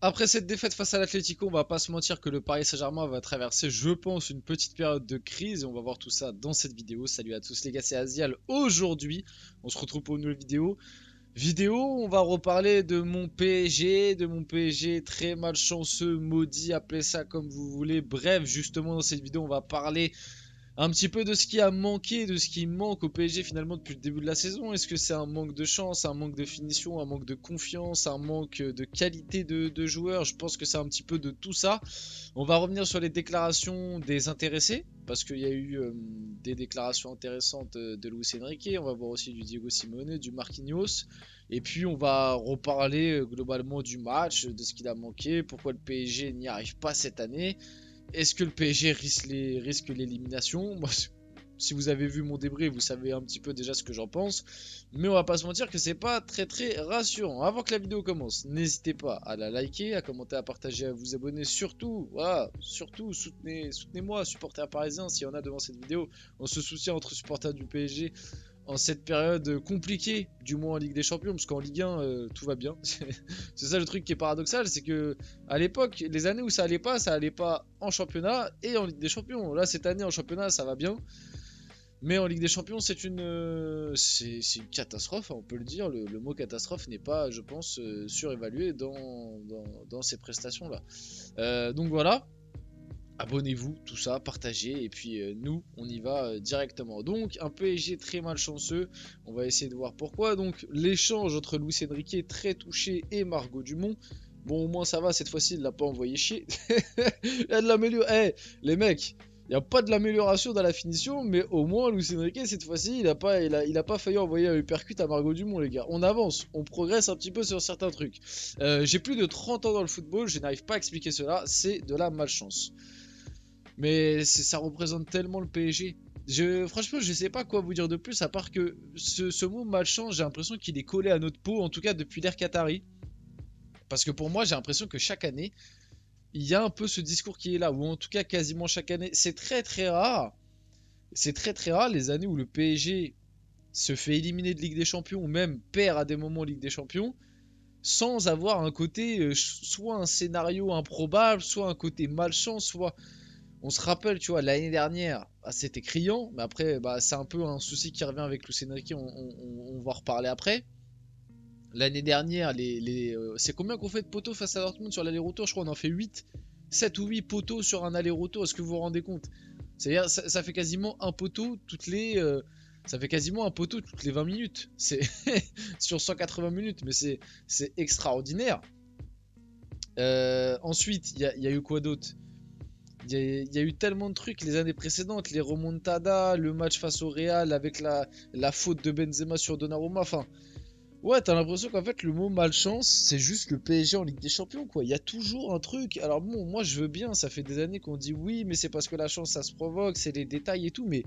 Après cette défaite face à l'Atlético, on va pas se mentir que le Paris Saint-Germain va traverser, je pense, une petite période de crise. Et on va voir tout ça dans cette vidéo. Salut à tous les gars, c'est Azial. Aujourd'hui, on se retrouve pour une nouvelle vidéo. On va reparler de mon PSG très malchanceux, maudit, appelez ça comme vous voulez. Bref, justement dans cette vidéo, on va parler un petit peu de ce qui a manqué, de ce qui manque au PSG finalement depuis le début de la saison. Est-ce que c'est un manque de chance, un manque de finition, un manque de confiance, un manque de qualité de joueurs? Je pense que c'est un petit peu de tout ça. On va revenir sur les déclarations des intéressés, parce qu'il y a eu des déclarations intéressantes de Luis Enrique. On va voir aussi du Diego Simeone, du Marquinhos. Et puis on va reparler globalement du match, de ce qu'il a manqué, pourquoi le PSG n'y arrive pas cette année. Est-ce que le PSG risque l'élimination? Moi, si vous avez vu mon débrief, vous savez un petit peu déjà ce que j'en pense. Mais on va pas se mentir que c'est pas très rassurant. Avant que la vidéo commence, n'hésitez pas à la liker, à commenter, à partager, à vous abonner. Surtout, voilà, surtout soutenez-moi, supporters parisiens, s'il y en a devant cette vidéo. On se soutient entre supporters du PSG en cette période compliquée, du moins en Ligue des Champions, parce qu'en Ligue 1, tout va bien. C'est ça le truc qui est paradoxal, c'est que à l'époque, les années où ça allait pas en championnat et en Ligue des Champions. Là, cette année en championnat, ça va bien. Mais en Ligue des Champions, c'est une catastrophe, hein, on peut le dire. Le mot catastrophe n'est pas, je pense, surévalué dans ces prestations-là. Donc voilà. Abonnez-vous, tout ça, partagez, et puis nous, on y va directement. Donc, un PSG très malchanceux, on va essayer de voir pourquoi. Donc, l'échange entre Luis Enrique, très touché, et Margot Dumont. Bon, au moins ça va, cette fois-ci, il l'a pas envoyé chier. Il y a de l'amélioration. Eh, les mecs, il n'y a pas de l'amélioration dans la finition, mais au moins, Luis Enrique, cette fois-ci, il a pas failli envoyer un uppercut à Margot Dumont, les gars. On avance, on progresse un petit peu sur certains trucs. J'ai plus de 30 ans dans le football, je n'arrive pas à expliquer cela, c'est de la malchance. Mais ça représente tellement le PSG. Franchement, je sais pas quoi vous dire de plus, à part que ce mot malchance, j'ai l'impression qu'il est collé à notre peau, en tout cas depuis l'ère Qatari. Parce que pour moi, j'ai l'impression que chaque année, il y a un peu ce discours qui est là, ou en tout cas quasiment chaque année. C'est très rare. C'est très rare les années où le PSG se fait éliminer de Ligue des Champions, ou même perd à des moments Ligue des Champions, sans avoir un côté, soit un scénario improbable, soit un côté malchance, soit... On se rappelle, tu vois, l'année dernière, bah, c'était criant, mais après, bah, c'est un peu un souci qui revient avec Luis Enrique, on va en reparler après. L'année dernière, c'est combien qu'on fait de poteaux face à Dortmund sur l'aller-retour? Je crois qu'on en fait 8, 7 ou 8 poteaux sur un aller-retour, est-ce que vous vous rendez compte? C'est-à-dire, ça fait quasiment un poteau ça fait quasiment un poteau toutes les 20 minutes. C'est sur 180 minutes, mais c'est extraordinaire. Ensuite, il y a eu quoi d'autre? Il y a eu tellement de trucs les années précédentes, les remontadas, le match face au Real avec la faute de Benzema sur Donnarumma. Enfin, ouais, t'as l'impression qu'en fait le mot malchance, c'est juste le PSG en Ligue des Champions, quoi. Il y a toujours un truc. Alors bon, moi je veux bien, ça fait des années qu'on dit oui, mais c'est parce que la chance ça se provoque, c'est les détails et tout, mais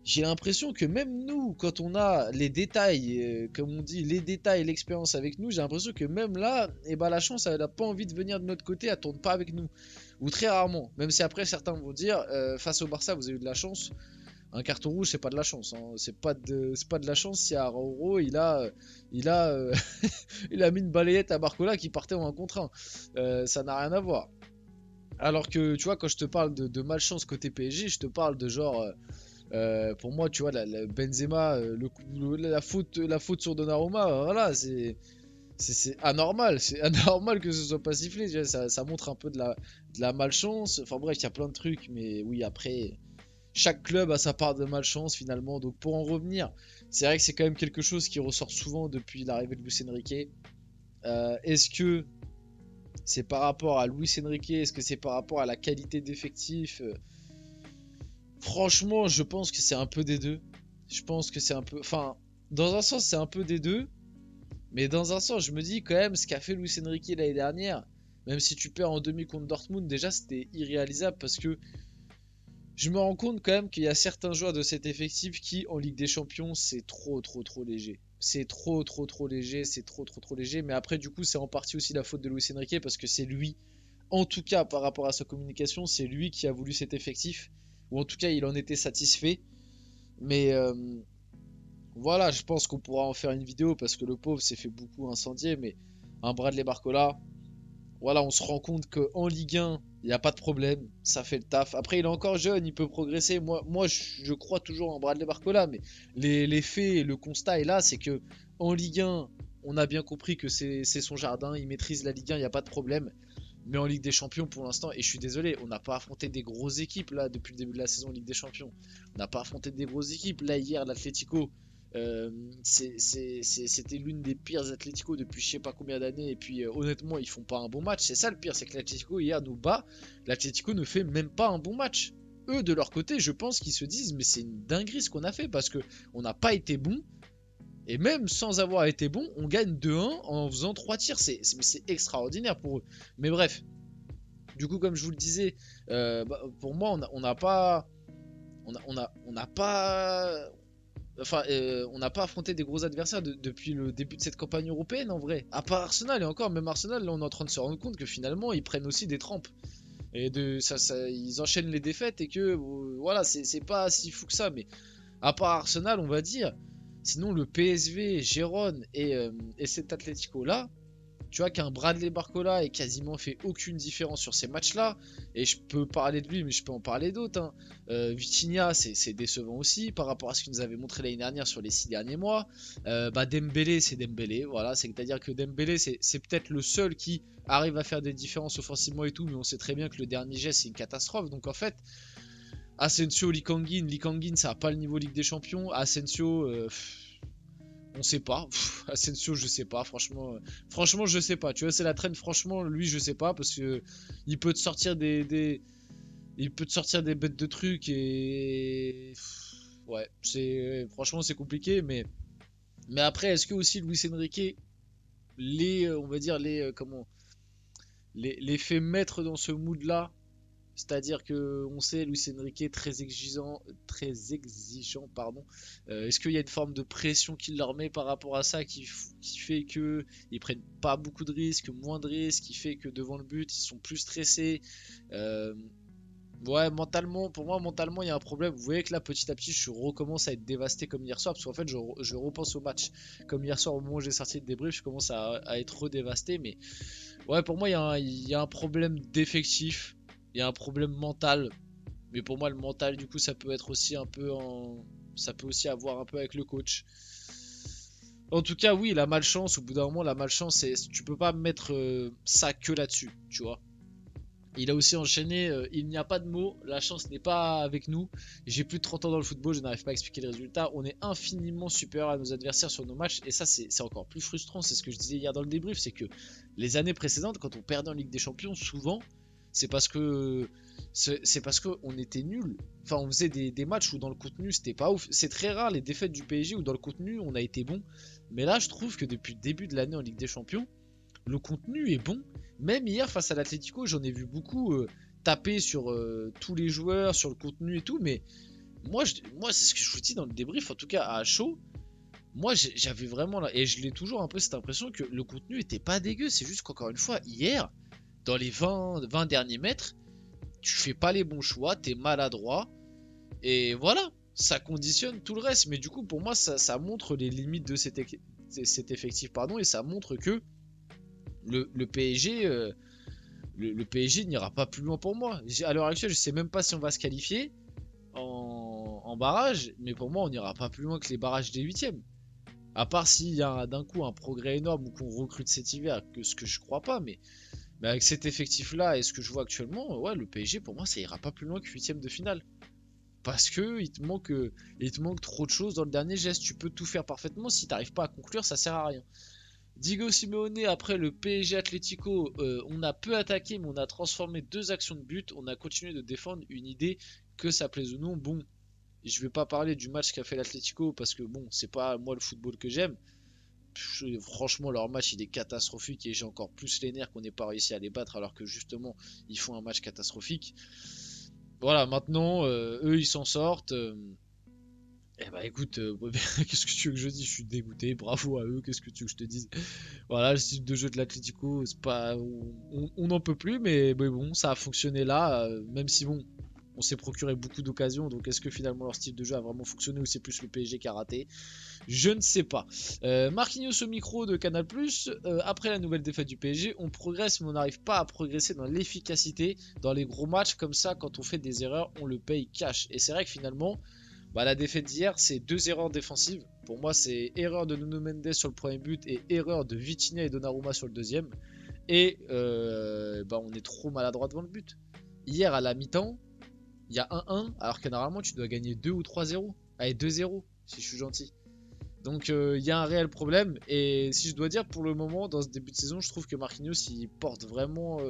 j'ai l'impression que même nous, quand on a les détails, comme on dit, les détails, l'expérience avec nous, j'ai l'impression que même là, eh ben, la chance, elle n'a pas envie de venir de notre côté, elle tourne pas avec nous. Ou très rarement. Même si après, certains vont dire, face au Barça, vous avez eu de la chance. Un carton rouge, c'est pas de la chance. Hein. C'est pas de la chance si Arauro, il a, il a mis une balayette à Barcola qui partait en 1 contre 1. Ça n'a rien à voir. Alors que, tu vois, quand je te parle de malchance côté PSG, je te parle de genre... pour moi, tu vois, la Benzema, la faute sur Donnarumma, voilà, c'est anormal. C'est anormal que ce soit pas sifflé. Tu vois, ça montre un peu de la malchance. Enfin bref, il y a plein de trucs, mais oui, après, chaque club a sa part de malchance finalement. Donc pour en revenir, c'est vrai que c'est quand même quelque chose qui ressort souvent depuis l'arrivée de Luis Enrique. Est-ce que c'est par rapport à Luis Enrique? Est-ce que c'est par rapport à la qualité d'effectif? Franchement, je pense que c'est un peu des deux. Je pense que c'est un peu... Enfin, dans un sens, c'est un peu des deux. Mais dans un sens, je me dis quand même, ce qu'a fait Luis Enrique l'année dernière, même si tu perds en demi contre Dortmund, déjà c'était irréalisable parce que je me rends compte quand même qu'il y a certains joueurs de cet effectif qui, en Ligue des Champions, c'est trop léger. C'est trop léger, c'est trop léger. Mais après, du coup, c'est en partie aussi la faute de Luis Enrique parce que c'est lui, en tout cas par rapport à sa communication, c'est lui qui a voulu cet effectif. Ou en tout cas, il en était satisfait. Mais voilà, je pense qu'on pourra en faire une vidéo parce que le pauvre s'est fait beaucoup incendier. Mais un Bradley Barcola, voilà, on se rend compte qu'en Ligue 1, il n'y a pas de problème, ça fait le taf. Après, il est encore jeune, il peut progresser. Moi je crois toujours en Bradley Barcola, mais les faits et le constat est là, c'est que en Ligue 1, on a bien compris que c'est son jardin, il maîtrise la Ligue 1, il n'y a pas de problème. Mais en Ligue des Champions, pour l'instant, et je suis désolé, on n'a pas affronté des grosses équipes là depuis le début de la saison en Ligue des Champions. On n'a pas affronté des grosses équipes. Là, hier, l'Atlético, c'était l'une des pires Atlético depuis je sais pas combien d'années. Et puis, honnêtement, ils font pas un bon match. C'est ça le pire, c'est que l'Atlético hier nous bat. L'Atlético ne fait même pas un bon match. Eux, de leur côté, je pense qu'ils se disent, mais c'est une dinguerie ce qu'on a fait parce que on n'a pas été bon. Et même sans avoir été bon, on gagne 2-1 en faisant 3 tirs. C'est extraordinaire pour eux. Mais bref, du coup, comme je vous le disais, pour moi, on n'a pas. On n'a pas. Enfin, on n'a pas affronté des gros adversaires depuis le début de cette campagne européenne en vrai. À part Arsenal, et encore, même Arsenal, là on est en train de se rendre compte que finalement ils prennent aussi des trempes. Et ils enchaînent les défaites et que voilà, c'est pas si fou que ça. Mais à part Arsenal, on va dire, sinon le PSV, Gérone et cet Atlético là, tu vois qu'un Bradley Barcola ait quasiment fait aucune différence sur ces matchs-là. Et je peux parler de lui, mais je peux en parler d'autres. Vitinha, c'est décevant aussi par rapport à ce qu'il nous avait montré l'année dernière sur les 6 derniers mois. Dembélé, c'est Dembélé. Voilà, c'est-à-dire que Dembélé, c'est peut-être le seul qui arrive à faire des différences offensivement et tout, mais on sait très bien que le dernier geste, c'est une catastrophe. Donc en fait, Asensio, Lee Kangin, ça n'a pas le niveau Ligue des Champions. Asensio, on sait pas. Asensio, je sais pas. Franchement, je sais pas. Tu vois, c'est la traîne. Franchement, lui, je sais pas parce que il peut te sortir il peut te sortir des bêtes de trucs et ouais, franchement, c'est compliqué. Mais après, est-ce que aussi Luis Enrique on va dire les fait mettre dans ce mood-là? C'est-à-dire que on sait Luis Enrique est très exigeant, pardon. Est-ce qu'il y a une forme de pression qu'il leur met par rapport à ça qui fait que ils prennent pas beaucoup de risques, moins de risques, qui fait que devant le but ils sont plus stressés. Euh, ouais, mentalement, pour moi mentalement il y a un problème. Vous voyez que là petit à petit je recommence à être dévasté comme hier soir parce qu'en fait je repense au match comme hier soir au moment où j'ai sorti le débrief, je commence à être redévasté. Mais ouais, pour moi il y a un problème d'effectif. Il y a un problème mental, mais pour moi le mental du coup ça peut être aussi un peu ça peut aussi avoir un peu avec le coach. En tout cas oui, la malchance, au bout d'un moment la malchance, tu peux pas mettre ça que là-dessus, tu vois. Il a aussi enchaîné, il n'y a pas de mots, la chance n'est pas avec nous. J'ai plus de 30 ans dans le football, je n'arrive pas à expliquer les résultats. On est infiniment supérieur à nos adversaires sur nos matchs et ça c'est encore plus frustrant. C'est ce que je disais hier dans le débrief, c'est que les années précédentes quand on perdait en Ligue des Champions, souvent c'est parce que on était nul. Enfin, on faisait des matchs où dans le contenu c'était pas ouf. C'est très rare les défaites du PSG où dans le contenu on a été bon. Mais là, je trouve que depuis le début de l'année en Ligue des Champions, le contenu est bon. Même hier face à l'Atlético, j'en ai vu beaucoup taper sur tous les joueurs, sur le contenu et tout. Mais moi c'est ce que je vous dis dans le débrief, en tout cas à chaud. Moi, j'avais vraiment là, et je l'ai toujours un peu cette impression que le contenu était pas dégueu. C'est juste qu'encore une fois, hier, dans les 20 derniers mètres, tu fais pas les bons choix, t'es maladroit, et voilà, ça conditionne tout le reste. Mais du coup, pour moi, ça montre les limites de cet effectif, pardon, et ça montre que le PSG, le PSG n'ira pas plus loin pour moi. À l'heure actuelle, je sais même pas si on va se qualifier en barrage, mais pour moi, on n'ira pas plus loin que les barrages des huitièmes. À part s'il y a d'un coup un progrès énorme ou qu'on recrute cet hiver, ce que je crois pas, mais avec cet effectif-là et ce que je vois actuellement, ouais, le PSG pour moi ça ira pas plus loin que huitième de finale. Parce que il te manque trop de choses dans le dernier geste. Tu peux tout faire parfaitement, si t'arrives pas à conclure, ça sert à rien. Diego Simeone après le PSG Atlético, on a peu attaqué, mais on a transformé deux actions de but. On a continué de défendre une idée, que ça plaise ou non. Bon, je vais pas parler du match qu'a fait l'Atlético parce que bon, c'est pas moi le football que j'aime. Franchement, leur match il est catastrophique et j'ai encore plus les nerfs qu'on n'ait pas réussi à les battre alors que justement ils font un match catastrophique. Voilà, maintenant eux ils s'en sortent. Eh bah écoute, qu'est-ce que tu veux que je dise? Je suis dégoûté, bravo à eux, qu'est-ce que tu veux que je te dise? Voilà, le style de jeu de l'Atlético, c'est pas, on n'en peut plus, mais bon, ça a fonctionné là, même si bon, On s'est procuré beaucoup d'occasions, donc est-ce que finalement leur style de jeu a vraiment fonctionné ou c'est plus le PSG qui a raté? Je ne sais pas. Marquinhos au micro de Canal+, après la nouvelle défaite du PSG, on progresse mais on n'arrive pas à progresser dans l'efficacité. Dans les gros matchs comme ça, quand on fait des erreurs, on le paye cash. Et c'est vrai que finalement, la défaite d'hier, c'est 2 erreurs défensives. Pour moi, c'est erreur de Nuno Mendes sur le premier but et erreur de Vitinha et Donnarumma sur le deuxième. Et on est trop maladroit devant le but. Hier, à la mi-temps, il y a 1-1, alors que normalement, tu dois gagner 2 ou 3-0. Allez, 2-0, si je suis gentil. Donc, il y a un réel problème. Et si je dois dire, pour le moment, dans ce début de saison, je trouve que Marquinhos, il porte vraiment...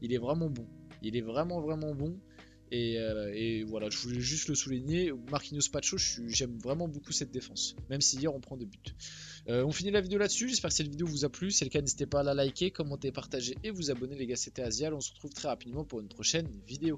il est vraiment bon. Il est vraiment, vraiment bon. Et voilà, je voulais juste le souligner. Marquinhos Pacho, j'aime vraiment beaucoup cette défense. Même si hier, on prend 2 buts. On finit la vidéo là-dessus. J'espère que cette vidéo vous a plu. Si c'est le cas, n'hésitez pas à la liker, commenter, partager et vous abonner, les gars. C'était Azial. On se retrouve très rapidement pour une prochaine vidéo.